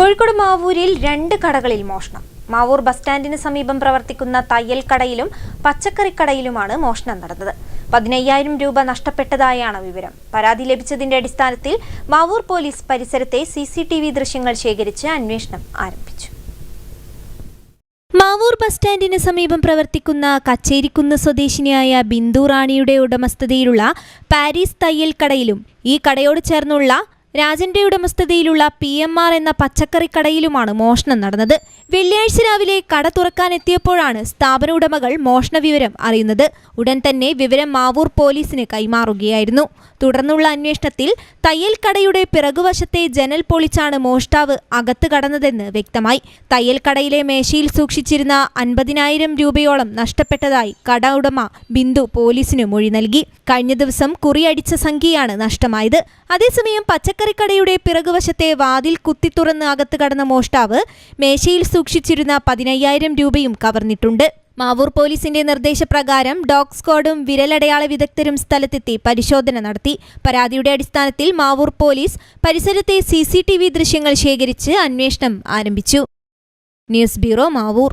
കോഴിക്കോട് മാവൂരിൽ 2 കടകളിൽ മോഷണം. മാവൂർ ബസ് സ്റ്റാൻഡിന് സമീപം പ്രവർത്തിക്കുന്ന തയ്യൽ കടയിലും പച്ചക്കറിക്കടയിലുമാണ് മോഷണം നടന്നത്. 15,000 രൂപ നഷ്ടപ്പെട്ടതായാണ് വിവരം. പരാതി ലഭിച്ചതിന്റെ അടിസ്ഥാനത്തിൽ മാവൂർ പോലീസ് പരിസരത്തെ CCTV ദൃശ്യങ്ങൾ ശേഖരിച്ച് അന്വേഷണം ആരംഭിച്ചു. മാവൂർ ബസ് സ്റ്റാൻഡിന് സമീപം പ്രവർത്തിക്കുന്ന കച്ചേരിക്കുന്ന് സ്വദേശിനിയായ ബിന്ദു റാണിയുടെ ഉടമസ്ഥതയിലുള്ള പാരീസ് തയ്യൽ കടയിലും ഈ കടയോട് ചേർന്നുള്ള രാജന്റെ ഉടമസ്ഥതയിലുള്ള PMR എന്ന പച്ചക്കറിക്കടയിലുമാണ് മോഷണം നടന്നത്. വെള്ളിയാഴ്ച രാവിലെ കട തുറക്കാനെത്തിയപ്പോഴാണ് സ്ഥാപന ഉടമകൾ മോഷണ വിവരം അറിയുന്നത്. ഉടൻ തന്നെ വിവരം മാവൂർ പോലീസിന് കൈമാറുകയായിരുന്നു. തുടർന്നുള്ള അന്വേഷണത്തിൽ തയ്യൽ കടയുടെ പിറകുവശത്തെ ജനൽ പൊളിച്ചാണ് മോഷ്ടാവ് അകത്ത് കടന്നതെന്ന് വ്യക്തമായി. തയ്യൽ കടയിലെ മേശയിൽ സൂക്ഷിച്ചിരുന്ന 50,000 രൂപയോളം നഷ്ടപ്പെട്ടതായി കട ഉടമ ബിന്ദു പോലീസിന് മൊഴി നൽകി. കഴിഞ്ഞ ദിവസം കുറിയടിച്ച സംഖ്യയാണ് നഷ്ടമായത്. അതേസമയം പച്ചക്കറിക്കടയുടെ പിറകുവശത്തെ വാതിൽ കുത്തി തുറന്ന് അകത്ത് കടന്ന മോഷ്ടാവ് മേശയിൽ സൂക്ഷിച്ചിരുന്ന 15,000 രൂപയും കവർന്നിട്ടുണ്ട്. മാവൂർ പോലീസിന്റെ നിർദ്ദേശപ്രകാരം ഡോഗ് സ്ക്വാഡും വിരലടയാള വിദഗ്ധരും സ്ഥലത്തെത്തി പരിശോധന നടത്തി. പരാതിയുടെ അടിസ്ഥാനത്തിൽ മാവൂർ പോലീസ് പരിസരത്തെ CCTV ദൃശ്യങ്ങൾ ശേഖരിച്ച് അന്വേഷണം ആരംഭിച്ചു. News bureau, Mavoor.